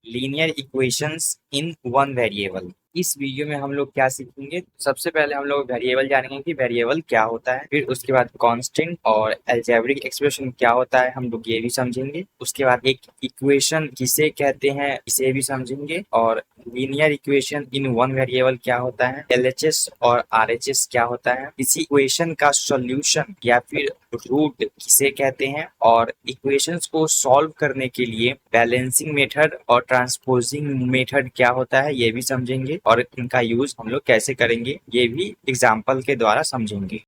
Linear equations in one variable. इस video में हम लोग क्या सीखेंगे? सबसे पहले हम लोग वेरिएबल जानेंगे कि वेरिएबल क्या होता है, फिर उसके बाद कांस्टेंट और अलजेब्रिक एक्सप्रेशन क्या होता है हम लोग ये भी समझेंगे। उसके बाद एक इक्वेशन किसे कहते हैं इसे भी समझेंगे, और linear equation in one variable क्या होता है, एलएचएस और आरएचएस क्या होता है, इसी इक्वेशन का सॉल्यूशन या फिर रूट किसे कहते हैं, और इक्वेशंस को सॉल्व करने के लिए बैलेंसिंग मेथड और ट्रांसपोजिंग मेथड क्या होता है ये भी समझेंगे, और इनका यूज हम लोग कैसे करेंगे ये भी एग्जाम्पल के द्वारा समझेंगे।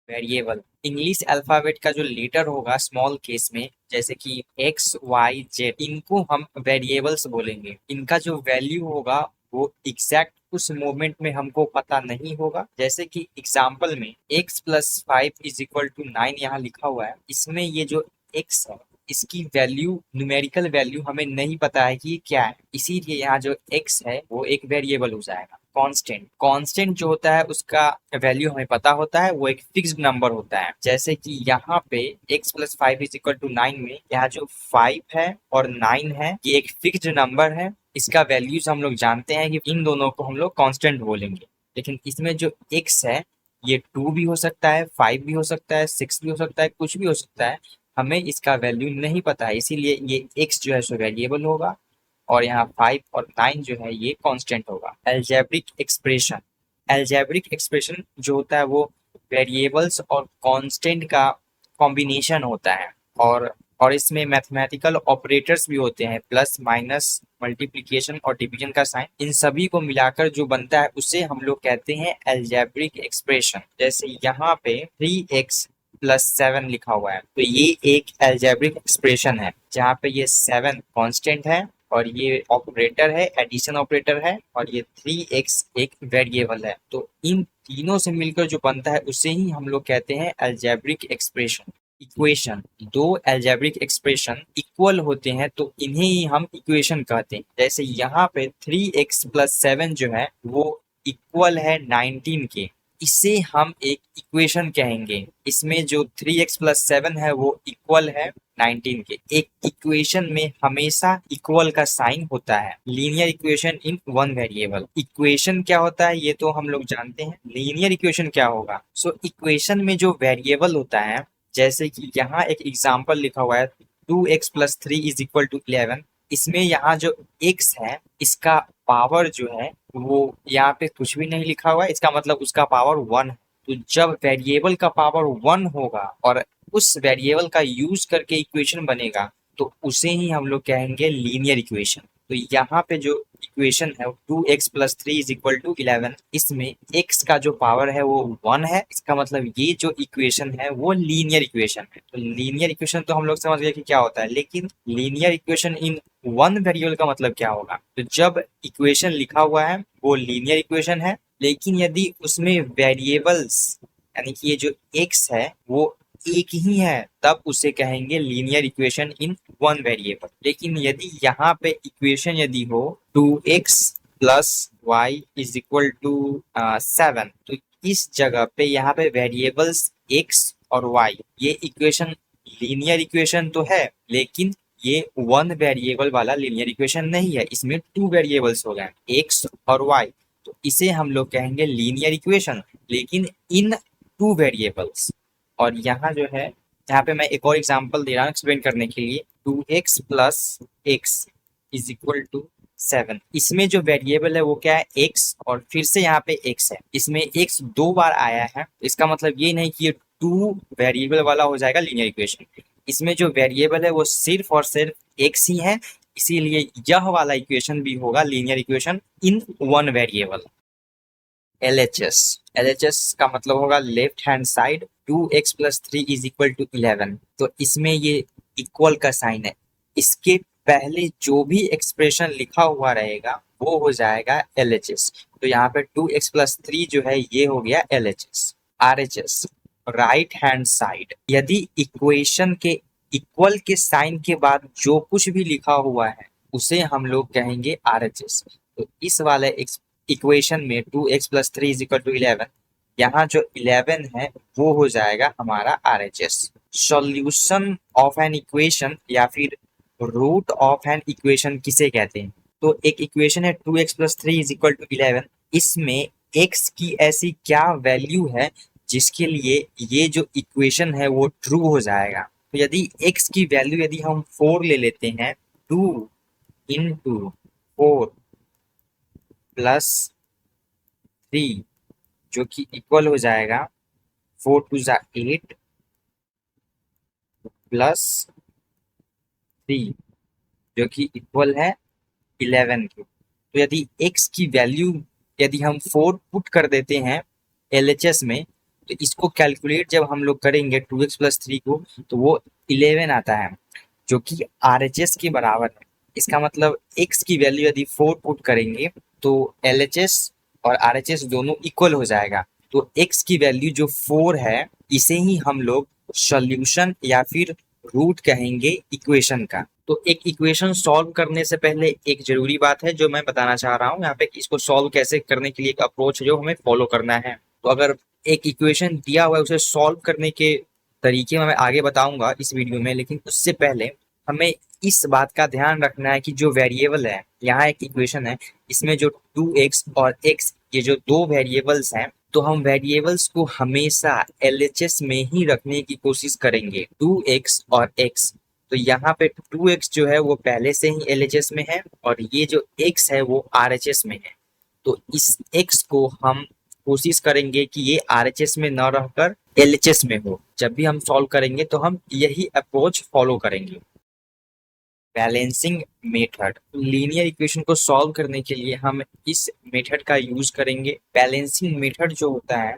वेरिएबल इंग्लिश अल्फाबेट का जो लेटर होगा स्मॉल केस में, जैसे कि एक्स वाई जेड, इनको हम वेरिएबल्स बोलेंगे। इनका जो वैल्यू होगा वो एग्जैक्ट उस मोमेंट में हमको पता नहीं होगा। जैसे कि एग्जाम्पल में x प्लस 5 = 9 यहाँ लिखा हुआ है, इसमें ये जो x है इसकी वैल्यू, न्यूमेरिकल वैल्यू हमें नहीं पता है कि ये क्या है, इसीलिए यहाँ जो x है वो एक वेरिएबल हो जाएगा। कांस्टेंट, कांस्टेंट जो होता है उसका वैल्यू हमें पता होता है, वो एक फिक्स्ड नंबर होता है। जैसे कि यहाँ पे x प्लस 5 = 9 में यहाँ जो 5 है और 9 है ये एक फिक्स्ड नंबर है, इसका वैल्यूज हम लोग जानते हैं कि इन दोनों को हम लोग कांस्टेंट बोलेंगे। लेकिन इसमें जो x है ये 2 भी हो सकता है, 5 भी हो सकता है, 6 भी हो सकता है, कुछ भी हो सकता है, हमें इसका वैल्यू नहीं पता है, इसीलिए ये x जो है सो वेरिएबल होगा, और यहाँ 5 और 9 जो है ये कांस्टेंट होगा। अलजेब्रिक एक्सप्रेशन, अलजेब्रिक एक्सप्रेशन जो होता है वो वेरिएबल्स और कांस्टेंट का कॉम्बिनेशन होता है, और इसमें मैथमेटिकल ऑपरेटर्स भी होते हैं, प्लस माइनस मल्टीप्लिकेशन और डिवीजन का साइन, इन सभी को मिलाकर जो बनता है उसे हम लोग कहते हैं अलजेब्रिक एक्सप्रेशन। जैसे यहाँ पे 3x प्लस 7 लिखा हुआ है, तो ये एक अलजेब्रिक एक्सप्रेशन है जहाँ पे ये 7 कांस्टेंट है और ये ऑपरेटर है, एडिशन ऑपरेटर है, और ये 3x एक वेरिएबल है। तो इन तीनों से मिलकर जो बनता है उसे ही हम लोग कहते हैं अलजेब्रिक एक्सप्रेशन। इक्वेशन, दो अलजेब्रिक एक्सप्रेशन इक्वल होते हैं तो इन्हें ही हम इक्वेशन कहते हैं। जैसे यहाँ पे 3x प्लस 7 जो है वो इक्वल है 19 के, इसे हम एक इक्वेशन कहेंगे। इसमें जो 3x प्लस 7 है वो इक्वल है 19 के। एक इक्वेशन में हमेशा इक्वल का साइन होता है। Linear equation in one variable, equation क्या होता है ये तो हम लोग जानते हैं, लीनियर इक्वेशन क्या होगा। सो इक्वेशन में जो वेरिएबल होता है, जैसे कि यहाँ एक एग्जाम्पल लिखा हुआ है 2x + 3 = 11, इसमें यहाँ जो x है इसका पावर जो है वो यहाँ पे कुछ भी नहीं लिखा हुआ है, इसका मतलब उसका पावर 1 है। तो जब वेरिएबल का पावर 1 होगा और उस वेरिएबल का यूज करके इक्वेशन बनेगा तो उसे ही हम लोग कहेंगे लीनियर इक्वेशन। तो यहाँ पे जो इक्वेशन है 2x + 3 = 11, इसमें x का जो पावर है वो 1 है, इसका मतलब ये जो इक्वेशन है वो लीनियर इक्वेशन है। तो लीनियर इक्वेशन तो हम लोग समझ गए कि क्या होता है, लेकिन linear equation in one variable का मतलब क्या होगा। तो जब इक्वेशन लिखा हुआ है वो लीनियर इक्वेशन है, लेकिन यदि उसमें वेरिएबल्स यानी कि ये जो x है वो एक ही है तब उसे कहेंगे linear equation in one variable. लेकिन यदि यहाँ पे इक्वेशन यदि हो 2x + y = 7, तो इस जगह पे यहाँ पे वेरिएबल्स x और y, ये इक्वेशन लीनियर इक्वेशन तो है लेकिन ये वन वेरिएबल वाला लीनियर इक्वेशन नहीं है, इसमें टू वेरिएबल्स हो गए x और y, तो इसे हम लोग कहेंगे लीनियर इक्वेशन लेकिन इन टू वेरिएबल्स। और यहाँ जो है, यहाँ पे मैं एक और एग्जांपल दे रहा हूँ एक्सप्लेन करने के लिए। 2x + x = 7, इसमें जो वेरिएबल है वो क्या है, x, और फिर से यहाँ पे x है, इसमें x 2 बार आया है, इसका मतलब ये नहीं कि ये टू वेरिएबल वाला हो जाएगा लीनियर इक्वेशन। इसमें जो वेरिएबल है वो सिर्फ और सिर्फ x ही है, इसीलिए यह वाला इक्वेशन भी होगा linear equation in one variable. LHS, LHS का मतलब होगा लेफ्ट हैंड साइड, 2x + 3 = 11, तो इसमें ये इक्वल का साइन है, इसके पहले जो भी एक्सप्रेशन लिखा हुआ रहेगा वो हो जाएगा LHS। तो यहाँ पे 2x + 3 जो है ये हो गया LHS। RHS, right hand side, यदि इक्वेशन के इक्वल के साइन के बाद जो कुछ भी लिखा हुआ है उसे हम लोग कहेंगे RHS। तो इस वाले इक्वेशन में 2x + 3 = 11, यहाँ जो 11 है वो हो जाएगा हमारा RHS। Solution of an equation या फिर रूट ऑफ एन इक्वेशन किसे कहते हैं? तो एक इक्वेशन है 2x+3 = 11। इसमें x की ऐसी क्या वैल्यू है जिसके लिए ये जो इक्वेशन है वो ट्रू हो जाएगा? तो यदि x की वैल्यू यदि हम 4 ले लेते हैं, 2 इंटू 4 प्लस 3 जो कि इक्वल हो जाएगा 4 × 2 = 8 प्लस 3 जो कि इक्वल है 11 के। तो यदि x की वैल्यू यदि हम 4 पुट कर देते हैं LHS में, तो इसको कैलकुलेट जब हम लोग करेंगे 2x+3 को, तो वो 11 आता है जो कि RHS के बराबर है। इसका मतलब x की वैल्यू यदि 4 पुट करेंगे तो LHS और RHS दोनों इक्वल हो जाएगा। तो x की वैल्यू जो 4 है, इसे ही हम लोग सॉल्यूशन या फिर रूट कहेंगे इक्वेशन का। तो एक इक्वेशन सॉल्व करने से पहले एक जरूरी बात है जो मैं बताना चाह रहा हूँ यहाँ पे, कि इसको सॉल्व कैसे करने के लिए एक अप्रोच है जो हमें फॉलो करना है। तो अगर एक इक्वेशन दिया हुआ है उसे सॉल्व करने के तरीके मैं आगे बताऊंगा इस वीडियो में, लेकिन उससे पहले हमें इस बात का ध्यान रखना है कि जो वेरिएबल है, यहाँ एक इक्वेशन है, इसमें जो 2x और x ये जो दो वेरिएबल्स हैं, तो हम वेरिएबल्स को हमेशा LHS में ही रखने की कोशिश करेंगे, 2x और x। तो यहाँ पे 2x जो है वो पहले से ही LHS में है और ये जो x है वो RHS में है। तो इस x को हम कोशिश करेंगे कि ये RHS में न रहकर LHS में हो। जब भी हम सॉल्व करेंगे तो हम यही अप्रोच फॉलो करेंगे। बैलेंसिंग मेथड, लीनियर इक्वेशन को सॉल्व करने के लिए हम इस मेथड का यूज करेंगे। बैलेंसिंग मेथड जो होता है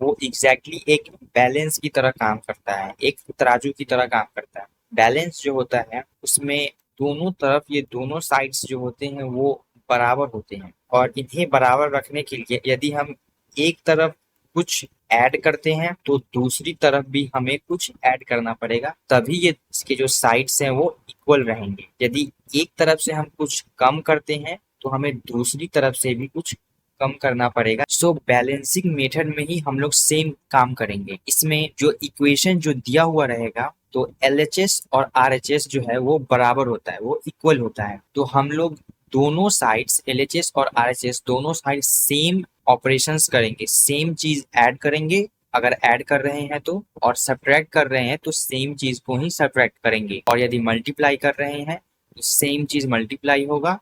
वो एग्जैक्टली एक बैलेंस की तरह काम करता है, एक तराजू की तरह काम करता है। बैलेंस जो होता है उसमें दोनों तरफ ये दोनों साइड्स जो होते हैं वो बराबर होते हैं, और इन्हें बराबर रखने के लिए यदि हम एक तरफ कुछ ऐड करते हैं तो दूसरी तरफ भी हमें कुछ ऐड करना पड़ेगा, तभी ये इसके जो साइड्स हैं वो इक्वल रहेंगे। यदि एक तरफ से हम कुछ कम करते हैं तो हमें दूसरी तरफ से भी कुछ कम करना पड़ेगा। सो बैलेंसिंग मेथड में ही हम लोग सेम काम करेंगे। इसमें जो इक्वेशन जो दिया हुआ रहेगा तो LHS और RHS जो है वो बराबर होता है, वो इक्वल होता है। तो हम लोग दोनों साइड्स LHS और RHS दोनों साइड सेम ऑपरेशंस करेंगे, सेम चीज ऐड करेंगे अगर ऐड कर रहे हैं तो, और सब्ट्रैक्ट कर रहे हैं तो सेम चीज को ही सब्ट्रैक्ट करेंगे, और यदि मल्टीप्लाई कर रहे हैं तो सेम चीज मल्टीप्लाई होगा,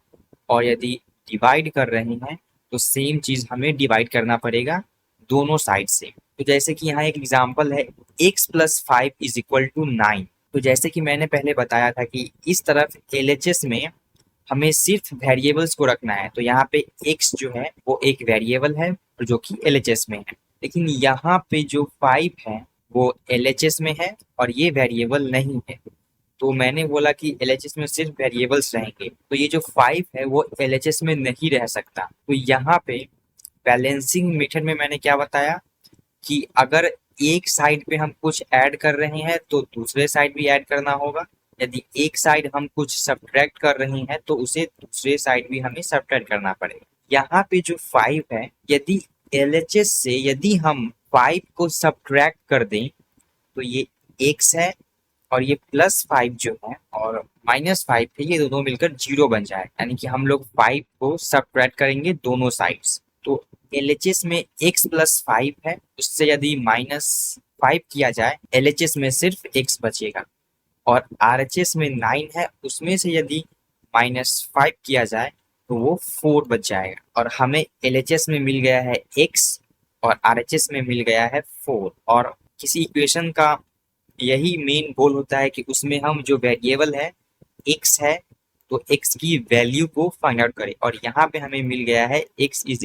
और यदि डिवाइड कर रहे हैं तो सेम चीज हमें डिवाइड करना पड़ेगा दोनों साइड से। तो जैसे कि यहाँ एक एग्जांपल है x+5 = 9। तो जैसे कि मैंने पहले बताया था कि इस तरफ LHS में हमें सिर्फ वेरिएबल्स को रखना है, तो यहाँ पे x जो है वो एक वेरिएबल है और जो कि LHS में है, लेकिन यहाँ पे जो 5 है वो LHS में है और ये वेरिएबल नहीं है। तो मैंने बोला कि LHS में सिर्फ वेरिएबल्स रहेंगे, तो ये जो 5 है वो LHS में नहीं रह सकता। तो यहाँ पे बैलेंसिंग मेथड में मैंने क्या बताया कि अगर एक साइड पे हम कुछ ऐड कर रहे हैं तो दूसरे साइड भी ऐड करना होगा, यदि एक साइड हम कुछ सब्ट्रैक्ट कर रहे हैं तो उसे दूसरे साइड भी हमें सब्ट्रैक्ट करना पड़ेगा। यहाँ पे जो 5 है, यदि LHS से यदि हम 5 को सब्ट्रैक्ट कर दें तो ये x है, और ये +5 जो है और -5 है, ये दोनों मिलकर 0 बन जाए, यानी कि हम लोग 5 को सब्ट्रैक्ट करेंगे दोनों साइड्स। तो LHS में x+5 है, उससे यदि -5 किया जाए LHS में सिर्फ x बचेगा, और RHS में 9 है, उसमें से यदि -5 किया जाए तो वो 4 बच जाएगा, और हमें LHS में मिल गया है x और RHS में मिल गया है 4। और किसी इक्वेशन का यही मेन गोल होता है कि उसमें हम जो वेरिएबल है x है तो x की वैल्यू को फाइंड आउट करें, और यहाँ पे हमें मिल गया है x =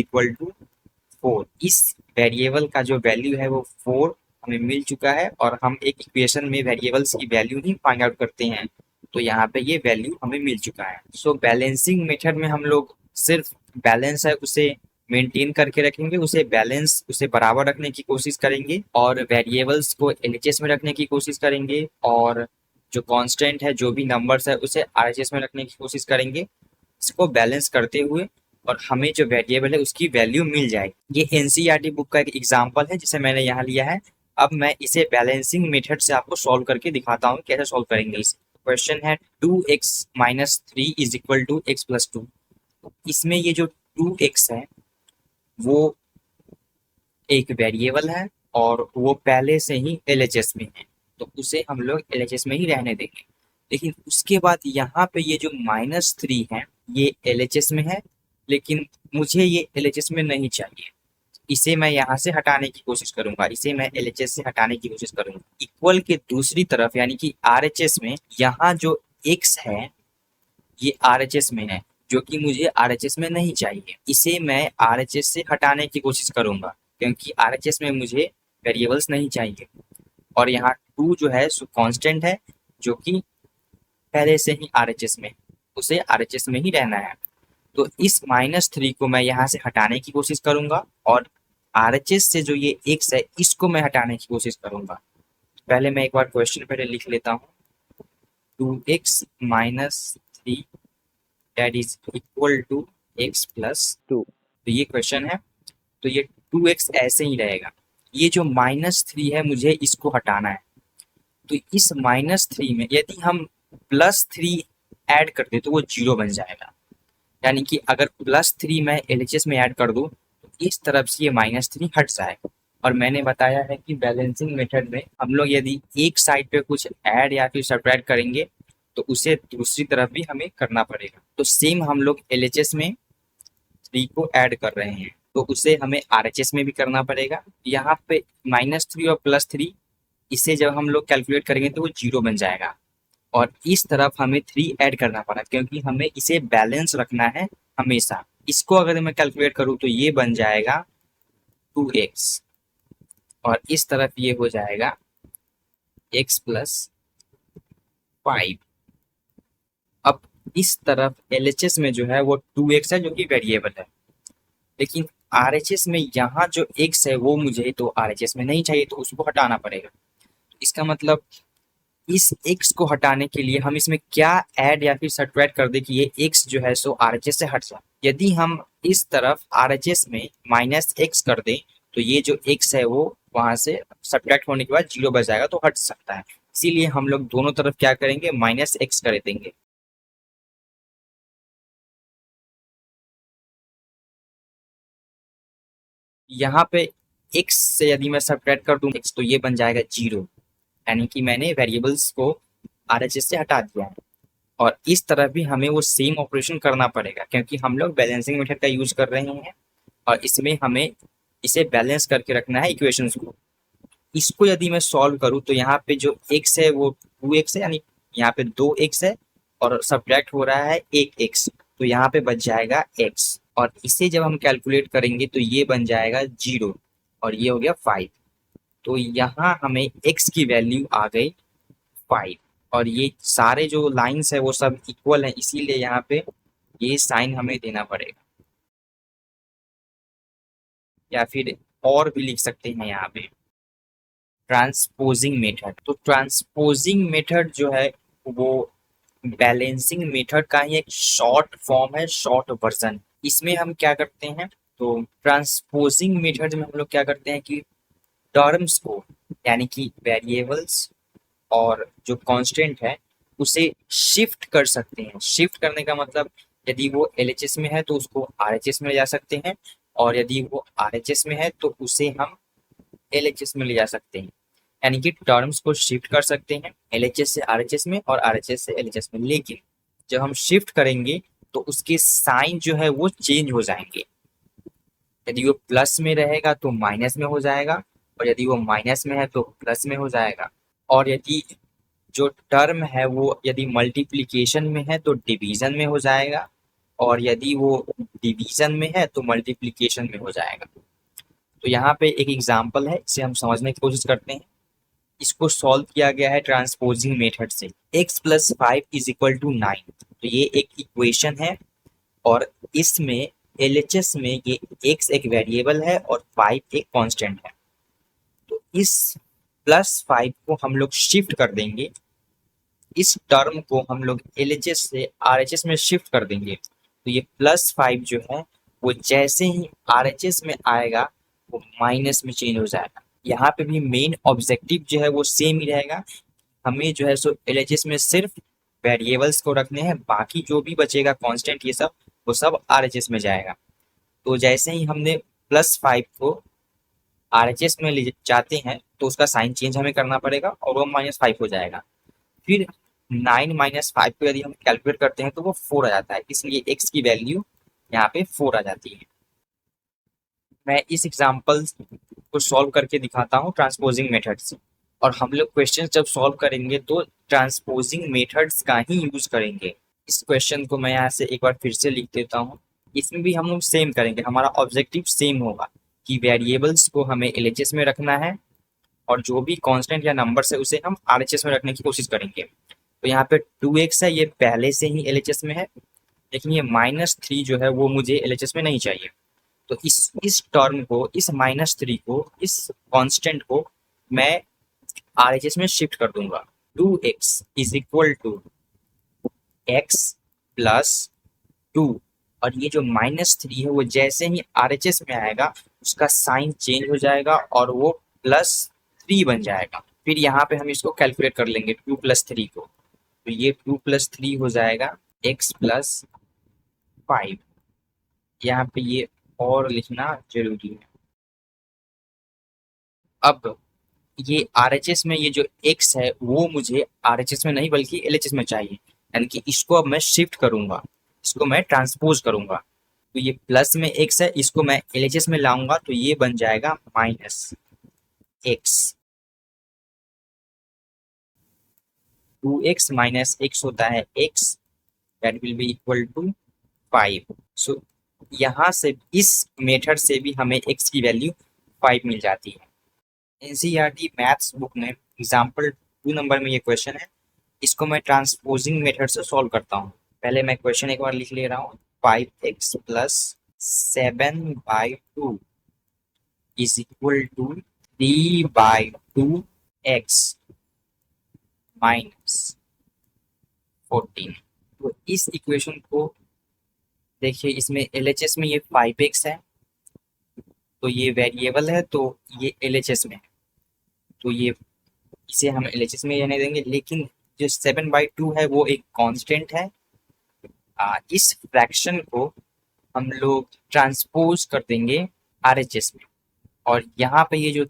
4। इस वेरिएबल का जो वैल्यू है वो 4 हमें मिल चुका है, और हम एक इक्वेशन में वेरिएबल्स की वैल्यू ही फाइंड आउट करते हैं, तो यहाँ पे ये वैल्यू हमें मिल चुका है। सो बैलेंसिंग मेथड में हम लोग सिर्फ बैलेंस है उसे मेंटेन करके रखेंगे, उसे बराबर रखने की कोशिश करेंगे, और वेरिएबल्स को LHS में रखने की कोशिश करेंगे, और जो कांस्टेंट है, जो भी नंबर्स है, उसे RHS में रखने की कोशिश करेंगे, इसको बैलेंस करते हुए, और हमें जो वेरिएबल है उसकी वैल्यू मिल जाएगी। ये NCERT बुक का एक एग्जाम्पल है जिसे मैंने यहाँ लिया है। अब मैं इसे बैलेंसिंग मेथड से आपको सॉल्व करके दिखाता हूँ कैसे सॉल्व करेंगे इसे। क्वेश्चन है 2x-3 is equal to x+2। इसमें ये जो 2x है वो एक वेरिएबल है और वो पहले से ही LHS में है, तो उसे हम लोग LHS में ही रहने देंगे। लेकिन उसके बाद यहाँ पे ये जो -3 है ये LHS में है, लेकिन मुझे ये LHS में नहीं चाहिए। इसे मैं यहाँ से हटाने की कोशिश करूंगा, इसे मैं LHS से हटाने की कोशिश करूंगा। इक्वल के दूसरी तरफ यानी कि RHS में यहाँ जो x है ये RHS में है, जो कि मुझे RHS में नहीं चाहिए। इसे मैं RHS से हटाने की कोशिश करूंगा क्योंकि RHS में मुझे वेरिएबल्स नहीं चाहिए। और यहाँ 2 जो है सो कांस्टेंट है, जो कि पहले से ही RHS में, उसे RHS में ही रहना है। तो इस -3 को मैं यहाँ से हटाने की कोशिश करूंगा और RHS से जो ये x है इसको मैं हटाने की कोशिश करूंगा। पहले मैं एक बार क्वेश्चन पहले लिख लेता हूँ, 2x-3 that is equal to x+2। तो ये क्वेश्चन है, तो ये 2x ऐसे ही रहेगा। ये जो -3 है मुझे इसको हटाना है, तो इस -3 में यदि हम +3 ऐड कर दे तो वो 0 बन जाएगा। यानी कि अगर +3 मैं LHS में ऐड कर दूं तो इस तरफ से ये -3 हट जाएगा। और मैंने बताया है कि बैलेंसिंग मेथड में हम लोग यदि एक साइड पे कुछ ऐड या फिर सब्ट्रैक्ट करेंगे तो उसे दूसरी तरफ भी हमें करना पड़ेगा। तो सेम हम लोग LHS में 3 को ऐड कर रहे हैं तो उसे हमें RHS में भी करना पड़ेगा। यहाँ पे -3 और +3 इसे जब हम लोग कैलकुलेट करेंगे तो वो 0 बन जाएगा। और इस तरफ हमें 3 ऐड करना पड़ा क्योंकि हमें इसे बैलेंस रखना है हमेशा। इसको अगर मैं कैलकुलेट करूँ तो ये बन जाएगा 2x और इस तरफ ये हो जाएगा x+5। अब इस तरफ LHS में जो है वो 2x है जो कि वेरिएबल है, लेकिन RHS में यहाँ जो x है वो मुझे तो RHS में नहीं चाहिए, तो उसको हटाना पड़ेगा। इसका मतलब इस x को हटाने के लिए हम इसमें क्या ऐड या फिर सब्ट्रैक्ट कर दे कि ये x जो है सो RHS से हट जाए। यदि हम इस तरफ RHS में -x कर दें तो ये जो x है वो वहां से सब्ट्रैक्ट होने के बाद 0 बच जाएगा, तो हट सकता है। इसीलिए हम लोग दोनों तरफ क्या करेंगे, -x कर देंगे। यहाँ पे x से यदि मैं सब्ट्रैक्ट कर दूं x तो ये बन जाएगा 0, यानी कि मैंने वेरिएबल्स को RHS से हटा दिया है। और इस तरह भी हमें वो सेम ऑपरेशन करना पड़ेगा क्योंकि हम लोग बैलेंसिंग मेथड का यूज कर रहे हैं और इसमें हमें इसे बैलेंस करके रखना है इक्वेशंस को। इसको यदि मैं सॉल्व करूँ तो यहाँ पे जो x है वो 2x है, यानी यहाँ पे 2x है और सब्ट्रैक्ट हो रहा है 1x, तो यहाँ पे बच जाएगा x। और इसे जब हम कैलकुलेट करेंगे तो ये बन जाएगा 0 और ये हो गया 5। तो यहाँ हमें x की वैल्यू आ गई 5 और ये सारे जो लाइंस है वो सब इक्वल है, इसीलिए यहाँ पे ये साइन हमें देना पड़ेगा। या फिर और भी लिख सकते हैं यहाँ पे ट्रांसपोजिंग मेथड। तो ट्रांसपोजिंग मेथड जो है वो बैलेंसिंग मेथड का ही एक शॉर्ट फॉर्म है, शॉर्ट वर्जन। इसमें हम क्या करते हैं, तो ट्रांसपोजिंग मेथड में हम लोग क्या करते हैं कि टर्म्स को यानी कि वेरिएबल्स और जो कांस्टेंट है उसे शिफ्ट कर सकते हैं। शिफ्ट करने का मतलब यदि वो LHS में है तो उसको RHS में ले जा सकते हैं और यदि वो RHS में है तो उसे हम LHS में ले जा सकते हैं। यानी कि टर्म्स को शिफ्ट कर सकते हैं LHS से RHS में और RHS से LHS में। लेकिन जब हम शिफ्ट करेंगे तो उसके साइन जो है वो चेंज हो जाएंगे। यदि वो प्लस में रहेगा तो माइनस में हो जाएगा और यदि वो माइनस में है तो प्लस में हो जाएगा। और यदि जो टर्म है वो यदि मल्टीप्लिकेशन में है तो डिवीजन में हो जाएगा और यदि वो डिवीजन में है तो मल्टीप्लिकेशन में हो जाएगा। तो यहाँ पे एक एग्जांपल है, इसे हम समझने की कोशिश करते हैं। इसको सॉल्व किया गया है ट्रांसपोजिंग मेथड से। x+5 इज इक्वल टू 9, तो ये एक इक्वेशन है और इसमें LHS में ये x एक वेरिएबल है और 5 एक कांस्टेंट है। तो इस +5 को हम लोग शिफ्ट कर देंगे, इस टर्म को हम लोग LHS से RHS में शिफ्ट कर देंगे। तो ये +5 जो है वो जैसे ही RHS में आएगा वो माइनस में चेंज हो जाएगा। यहाँ पे भी मेन ऑब्जेक्टिव जो है वो सेम ही रहेगा, हमें जो है सो LHS में सिर्फ वेरिएबल्स को रखने हैं, बाकी जो भी बचेगा कांस्टेंट ये सब, वो सब आरएचएस में जाएगा। तो जैसे ही हमने +5 को आरएचएस में ले जाते हैं तो उसका साइन चेंज हमें करना पड़ेगा और वो -5 हो जाएगा। फिर 9 -5 को यदि हम कैलकुलेट करते हैं तो वो 4 आ जाता है, इसलिए x की वैल्यू यहाँ पे 4 आ जाती है। मैं इस एग्जाम्पल को सॉल्व करके दिखाता हूँ ट्रांसपोजिंग मेथड से। और हम लोग क्वेश्चन जब सॉल्व करेंगे तो ट्रांसपोजिंग मेथड्स का ही यूज करेंगे। इस क्वेश्चन को मैं यहाँ से एक बार फिर से लिख देता हूँ। इसमें भी हम लोग सेम करेंगे, हमारा ऑब्जेक्टिव सेम होगा कि वेरिएबल्स को हमें एलएचएस में रखना है और जो भी कांस्टेंट या नंबर है उसे हम आरएचएस में रखने की कोशिश करेंगे। तो यहाँ पे 2x है, ये पहले से ही एलएचएस में है, लेकिन ये -3 जो है वो मुझे एलएचएस में नहीं चाहिए। तो इस टर्म को, इस -3 को, इस कांस्टेंट को मैं आरएचएस में शिफ्ट कर दूंगा। 2x is equal to x plus 2, और ये जो -3 है वो जैसे ही आरएचएस में आएगा उसका साइन चेंज हो जाएगा और वो +3 बन जाएगा। फिर यहाँ पे हम इसको कैलकुलेट कर लेंगे 2 + 3 को, तो ये 2 + 3 हो जाएगा x + 5। यहाँ पे ये और लिखना जरूरी है। अब ये आरएचएस में ये जो x है वो मुझे आरएचएस में नहीं बल्कि एलएचएस में चाहिए, यानी कि इसको अब मैं शिफ्ट करूंगा, इसको मैं ट्रांसपोज करूंगा। तो ये प्लस में x है, इसको मैं एलएचएस में लाऊंगा तो ये बन जाएगा -x। 2x - x होता है x, that will be equal to 5। So यहाँ से इस मेथड से भी हमें x की वैल्यू 5 मिल जाती है। एनसीईआरटी मैथ्स बुक में एग्जाम्पल 2 नंबर में ये क्वेश्चन है, इसको मैं ट्रांसपोजिंग मेथड से सॉल्व करता हूँ। पहले मैं क्वेश्चन एक बार लिख ले रहा हूँ। 5x + 7/2 is equal to 3/2x -14। तो इस इक्वेशन को देखिए, इसमें एलएचएस में ये 5x है, तो ये वेरिएबल है तो ये एलएचएस में है, तो ये इसे हम एलएचएस में रहने देंगे। लेकिन जो 7/2 है वो एक कांस्टेंट है। इस फ्रैक्शन को हम लोग ट्रांसपोज कर देंगे आरएचएस में, और यहाँ पे ये जो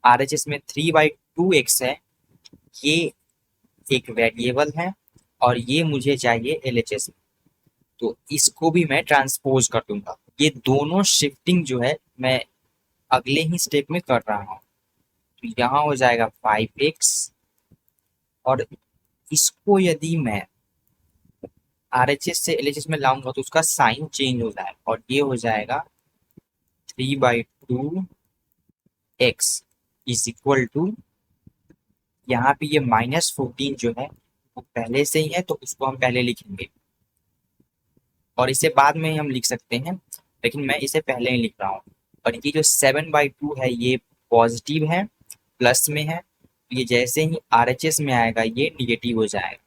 आरएचएस में 3/2x है ये एक वेरिएबल है और ये मुझे चाहिए एलएचएस में, तो इसको भी मैं ट्रांसपोज कर दूंगा। ये दोनों शिफ्टिंग जो है मैं अगले ही स्टेप में कर रहा हूँ। तो यहाँ हो जाएगा 5x, और इसको यदि मैं आरएचएस से एलएचएस में लाऊंगा तो उसका साइन चेंज हो जाएगा और ये हो जाएगा 3/2x इज इक्वल टू, यहाँ पे ये -14 जो है वो पहले से ही है तो उसको हम पहले लिखेंगे और इसे बाद में हम लिख सकते हैं, लेकिन मैं इसे पहले ही लिख रहा हूँ। और ये जो 7/2 है ये पॉजिटिव है, प्लस में है, ये जैसे ही आरएचएस में आएगा ये निगेटिव हो जाएगा।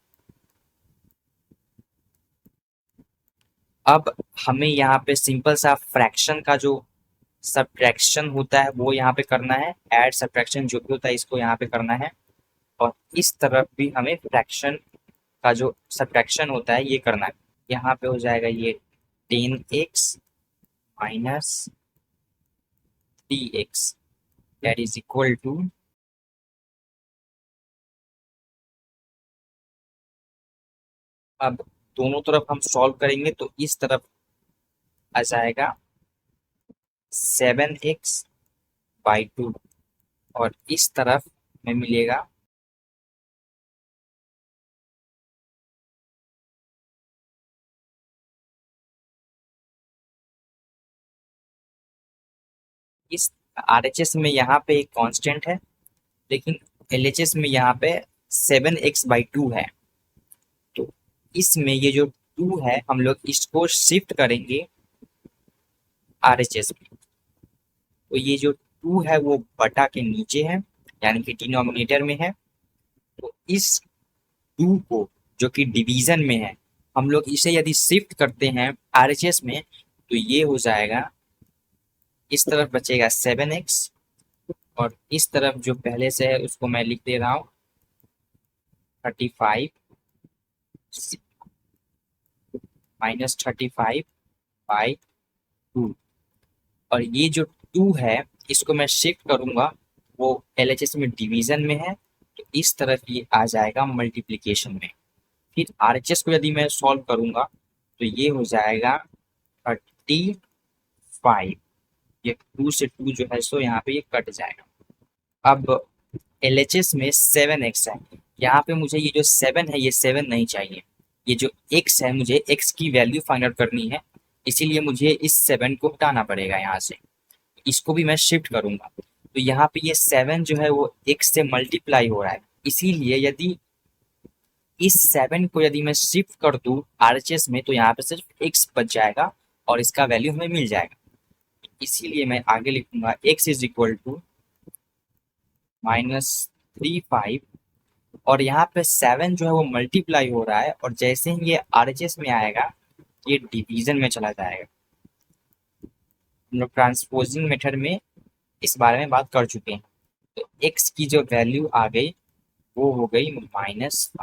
अब हमें यहाँ पे सिंपल सा फ्रैक्शन का जो सब्ट्रैक्शन होता है वो यहाँ पे करना है, ऐड सब्ट्रैक्शन जो भी होता है इसको यहाँ पे करना है, और इस तरफ भी हमें फ्रैक्शन का जो सब्ट्रैक्शन होता है ये करना है। यहाँ पे हो जाएगा ये 10x - 3x that is equal to, अब दोनों तरफ हम सॉल्व करेंगे तो इस तरफ आ जाएगा 7x/2 और इस तरफ में मिलेगा इस आरएचएस में यहाँ पे एक कांस्टेंट है, लेकिन एलएचएस में यहाँ पे 7x/2 है। तो इसमें ये जो 2 है हम लोग इसको शिफ्ट करेंगे आरएचएस में, तो ये जो 2 है वो बटा के नीचे है यानी कि डिनोमिनेटर में है। तो इस 2 को जो कि डिवीजन में है हम लोग इसे यदि शिफ्ट करते हैं आरएचएस में तो ये हो जाएगा, इस तरफ बचेगा 7x और इस तरफ जो पहले से है उसको मैं लिख दे रहा हूँ 35 -35/2। और ये जो 2 है इसको मैं शिफ्ट करूंगा, वो एलएचएस में डिवीजन में है, तो इस तरफ ये आ जाएगा मल्टीप्लिकेशन में। फिर आरएचएस को यदि मैं सॉल्व करूंगा तो ये हो जाएगा 35। ये 2 से 2 जो है सो यहाँ पे ये कट जाएगा। अब एलएचएस में 7x है, यहाँ पे मुझे ये जो 7 है ये 7 नहीं चाहिए, ये जो x है मुझे x की वैल्यू फाइंड आउट करनी है, इसीलिए मुझे इस 7 को हटाना पड़ेगा यहाँ से। इसको भी मैं शिफ्ट करूंगा तो यहाँ पे ये 7 जो है वो x से मल्टीप्लाई हो रहा है, इसीलिए यदि इस 7 को यदि मैं शिफ्ट कर दूं आरएचएस में तो यहाँ पे सिर्फ x बच जाएगा और इसका वैल्यू हमें मिल जाएगा। इसीलिए मैं आगे लिखूंगा x इज इक्वल टू -35, और यहाँ पे 7 जो है वो मल्टीप्लाई हो रहा है, और जैसे ही ये आरएचएस में आएगा ये डिवीजन में चला जाएगा। हम लोग ट्रांसपोजिंग मेथड में इस बारे में बात कर चुके हैं। तो x की जो वैल्यू आ गई वो हो गई -5।